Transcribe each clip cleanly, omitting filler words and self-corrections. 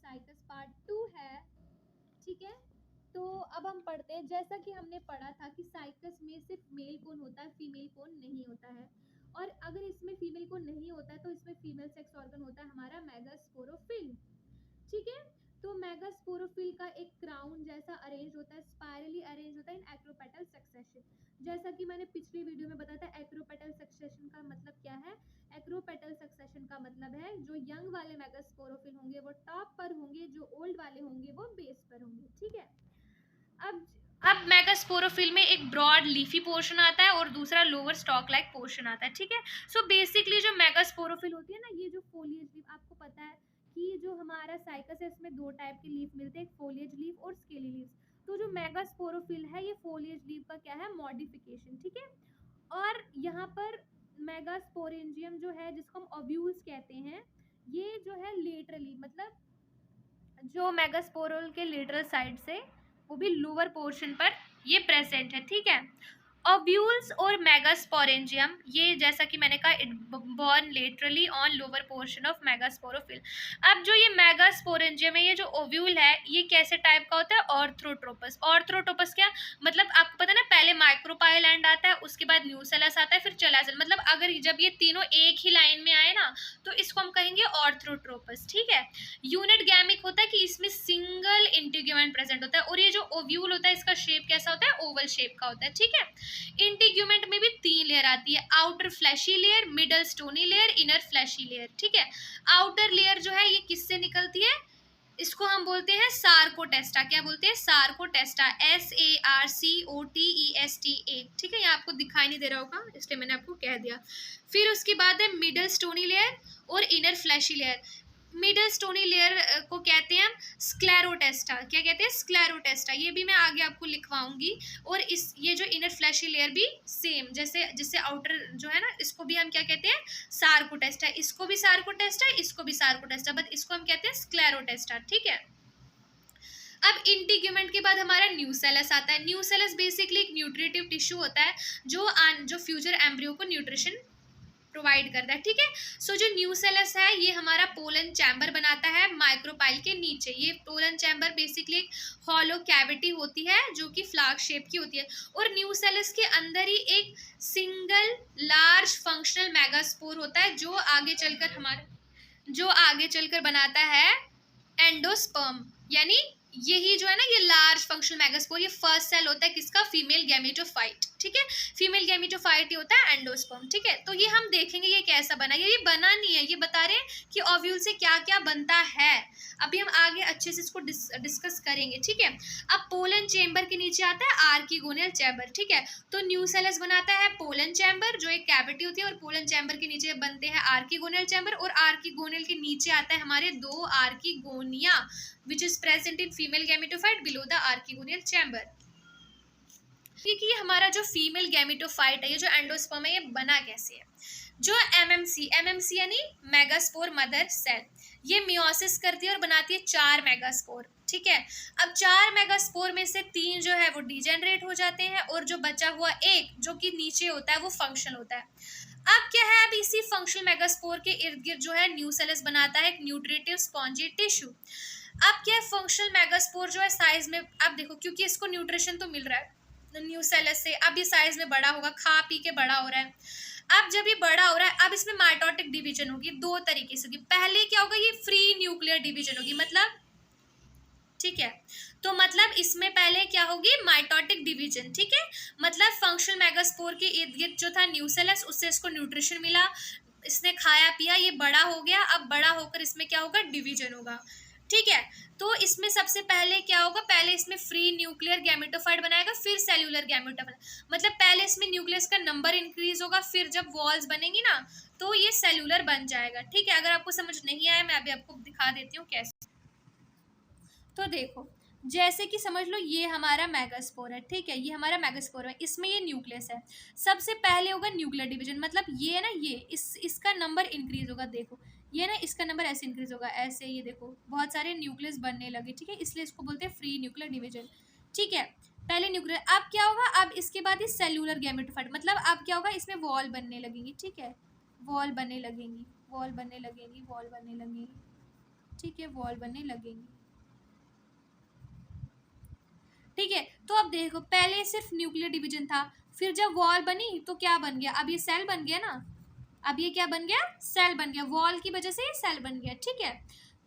Cycas part 2 है। ठीक है, तो अब हम पढ़ते हैं। जैसा कि हमने पढ़ा था कि साइकस में सिर्फ मेल कोन होता है, फीमेल कोन नहीं होता है। और अगर इसमें फीमेल कोन नहीं होता है तो इसमें फीमेल सेक्स ऑर्गन होता है हमारा मेगास्पोरोफिल। ठीक है, तो मेगास्पोरोफिल का एक क्राउन जैसा अरेंज होता है, स्पाइरली अरेंज होता है इन एक्रोपेटल सक्सेशन। जैसा कि मैंने पिछली वीडियो में बताया था, एक्रोपेटल सक्सेशन का मतलब क्या है। एक्रोपेटल सक्सेशन का मतलब है जो यंग वाले मेगास्पोरोफिल होंगे वो टॉप पर होंगे, जो ओल्ड वाले होंगे वो बेस पर होंगे। ठीक है, अब मेगास्पोरोफिल में एक ब्रॉड लीफी पोर्शन आता है और दूसरा लोअर स्टॉक लाइक पोर्शन आता है। ठीक है, सो बेसिकली जो मेगास्पोरोफिल होती है ना, ये जो फोलिएज लीफ, आपको पता है कि जो हमारा साइकस है इसमें दो टाइप के लीफ मिलते हैं, एक फोलिएज लीफ और स्केली लीफ। तो जो मेगास्पोरोफिल है ये फोलिएज लीफ का क्या है, मॉडिफिकेशन। ठीक है, और यहाँ पर मेगास्पोरेंजियम जो है जिसको हम ओव्यूल्स कहते हैं, ये जो है लेटरली, मतलब जो मेगास्पोरल के लेटरल साइड से वो भी लोअर पोर्शन पर ये प्रेजेंट है। ठीक है, ओव्यूल्स और मेगास्पोरेंजियम, ये जैसा कि मैंने कहा it born laterally on lower portion of megasporophyll. अब जो ये मेगास्पोरेंजियम है, ये जो ओव्यूल है ये कैसे टाइप का होता है, ऑर्थ्रोट्रोपस। ऑर्थ्रोट्रोपस क्या मतलब आपको पता है ना, पहले माइक्रोपाइल एंड आता है, उसके बाद न्यूसेलस आता है, फिर चलासेल। मतलब अगर जब ये तीनों एक ही लाइन में आए ना तो इसको हम कहेंगे ऑर्थ्रोट्रोपस। ठीक है, यूनिट गैमिक होता है कि इसमें सिंगल इंटीग्यूमेंट प्रेजेंट होता है, और ये जो ओव्यूल होता है इसका शेप कैसा होता है, ओवल शेप का होता है। ठीक है, इंटीग्यूमेंट में भी 3 लेयर आती है, outer fleshy layer, middle stony layer, inner fleshy layer. ठीक है, आउटर लेयर जो है ये किससे निकलती है, इसको हम बोलते हैं सार्कोटेस्टा। क्या बोलते हैं, सार्कोटेस्टा, SARCOTESTA। ठीक है, ये आपको दिखाई नहीं दे रहा होगा इसलिए मैंने आपको कह दिया। फिर उसके बाद है मिडल स्टोनी लेयर और inner fleshy layer. Middle stony layer को कहते हैं हम स्क्लेरोटेस्टा। क्या कहते हैं, स्क्लेरोटेस्टा। ये भी मैं आगे आपको लिखवाऊंगी। और इस ये जो इनर फ्लैशी लेयर भी सेम, जैसे जिससे आउटर जो है ना, इसको भी हम क्या कहते हैं, सार्कोटेस्टा। इसको भी सार्कोटेस्टा, इसको भी सार्कोटेस्टा, बट इसको हम कहते हैं स्क्लेरोटेस्टा। ठीक है, अब इंटीग्यूमेंट के बाद हमारा न्यूसेलस आता है। न्यूसेलस बेसिकली एक न्यूट्रिटिव टिश्यू होता है जो फ्यूचर एम्ब्रियो को न्यूट्रिशन प्रोवाइड करता है। ठीक है, सो जो न्यूसेलस है ये हमारा पोलन चैम्बर बनाता है माइक्रोपाइल के नीचे। ये पोलन चैम्बर बेसिकली एक हॉलो कैविटी होती है जो कि फ्लास्क शेप की होती है, और न्यूसेलस के अंदर ही एक सिंगल लार्ज फंक्शनल मेगास्पोर होता है जो आगे चलकर बनाता है एंडोस्पर्म। यानी यही जो है ना, ये लार्ज फंक्शनल मेगास्पोर, ये फर्स्ट सेल होता है किसका, फीमेल गैमेटोफाइट। ठीक है, फीमेल गैमेटोफाइट ही होता है एंडोस्पर्म। ठीक है, तो ये हम देखेंगे ये कैसा बना। ये बना नहीं है, ये बता रहे हैं कि ओव्यूल से क्या क्या बनता है। अभी हम आगे अच्छे से इसको डिस्कस करेंगे। ठीक है, अब पोलन चेम्बर के नीचे आता है आर्किगोनियल चैम्बर। ठीक है, तो न्यूसेलस बनाता है पोलन चैम्बर जो एक कैविटी होती है, और पोलन चैम्बर के नीचे बनते हैं आर्किगोनियल चैम्बर, और आर्किगोनियल के नीचे आता है हमारे 2 archegonia which is present in female gametophyte below the archegonial chamber। क्योंकि ये हमारा जो फीमेल गैमेटोफाइट है, ये जो एंडोस्पर्म है, ये बना कैसे है। जो एमएमसी यानी मेगास्पोर मदर सेल, ये मियोसिस करती है और बनाती है 4 मेगास्पोर। ठीक है, अब 4 मेगास्पोर में से 3 जो है वो डिजेनरेट हो जाते हैं, और जो बचा हुआ एक जो कि नीचे होता है वो फंक्शनल होता है। अब क्या है, अब इसी फंक्शनल मेगास्पोर के इर्द गिर्द जो है न्यूसेलस बनाता है एक न्यूट्रिटिव स्पॉन्जी टिश्यू। अब क्या है, फंक्शनल मेगास्पोर जो है साइज में, अब देखो क्योंकि इसको न्यूट्रिशन तो मिल रहा है न्यूसेलस से, अब ये साइज में बड़ा होगा, खा पी के बड़ा हो रहा है। अब जब ये बड़ा हो रहा है, अब इसमें माइटोटिक डिवीजन होगी 2 तरीके से होगी। पहले क्या होगा, ये फ्री न्यूक्लियर डिवीजन होगी, मतलब ठीक है, तो मतलब इसमें पहले क्या होगी, माइटोटिक डिवीजन। ठीक है, मतलब फंक्शनल मेगास्पोर के इर्द गिर्द जो था न्यूसेलस, उससे इसको न्यूट्रिशन मिला, इसने खाया पिया, ये बड़ा हो गया। अब बड़ा होकर इसमें क्या होगा, डिवीजन होगा। ठीक है, तो इसमें सबसे पहले क्या होगा, पहले इसमें फ्री न्यूक्लियर गैमेटोफाइट बनाएगा, फिर सेल्यूलर गैमेटोफाइट। मतलब पहले इसमें न्यूक्लियस का नंबर इंक्रीज होगा, फिर जब वॉल्स बनेंगी ना तो ये सेल्यूलर बन जाएगा। ठीक है, अगर आपको समझ नहीं आया मैं अभी आपको दिखा देती हूँ कैसे। तो देखो, जैसे कि समझ लो ये हमारा मेगास्पोर है। ठीक है, ये हमारा मेगास्पोर है, इसमें ये न्यूक्लियस है। सबसे पहले होगा न्यूक्लियर डिवीजन, मतलब ये है ना, ये इसका नंबर इंक्रीज होगा। देखो ये ना, इसका नंबर ऐसे इंक्रीज होगा, ऐसे, ये देखो बहुत सारे न्यूक्लियस बनने लगे। ठीक है, इसलिए इसको बोलते हैं फ्री न्यूक्लियर डिवीजन। ठीक है, पहले न्यूक्लियर, अब क्या होगा, अब इसके बाद ये सेल्यूलर गैमेटोफाइट, मतलब अब क्या होगा, इसमें वॉल बनने लगेंगी। ठीक है, वॉल बनने लगेंगी, वॉल बनने लगेंगी, वॉल बनने लगेंगी। ठीक है, वॉल बनने लगेंगी। ठीक है, तो अब देखो पहले सिर्फ न्यूक्लियर डिवीजन था, फिर जब वॉल बनी तो क्या बन गया, अब ये सेल बन गया ना, अब ये क्या बन गया, सेल बन गया, वॉल की वजह से ये सेल बन गया। ठीक है,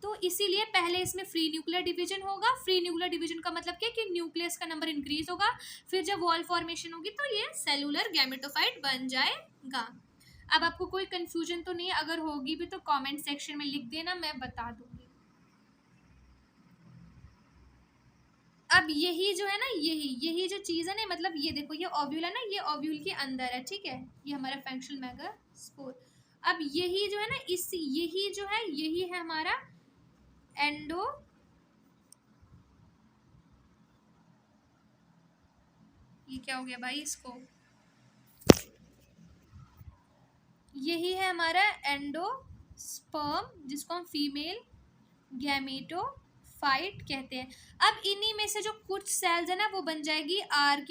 तो इसीलिए पहले इसमें फ्री न्यूक्लियर डिवीजन होगा। फ्री न्यूक्लियर डिवीजन का मतलब क्या कि न्यूक्लियस का नंबर इंक्रीज होगा, फिर जब वॉल फॉर्मेशन होगी तो ये सेलुलर गैमेटोफाइट बन जाएगा। अब आपको कोई कंफ्यूजन तो नहीं, अगर होगी भी तो कमेंट सेक्शन में लिख देना, मैं बता दूंगी। अब यही जो है ना, यही जो चीज है ना, मतलब ये देखो ये ओव्यूल है ना, ये ओव्यूल के अंदर है। ठीक है, ये हमारा फंक्शनल मेगास्पोर। अब यही जो है ना, इस यही जो है, यही है हमारा एंडो, ये क्या हो गया भाई इसको, यही है हमारा एंडोस्पर्म, जिसको हम फीमेल गैमेटोफाइट कहते हैं। अब इन्हीं में से जो कुछ सेल्स है ना, वो बन जाएगी आर की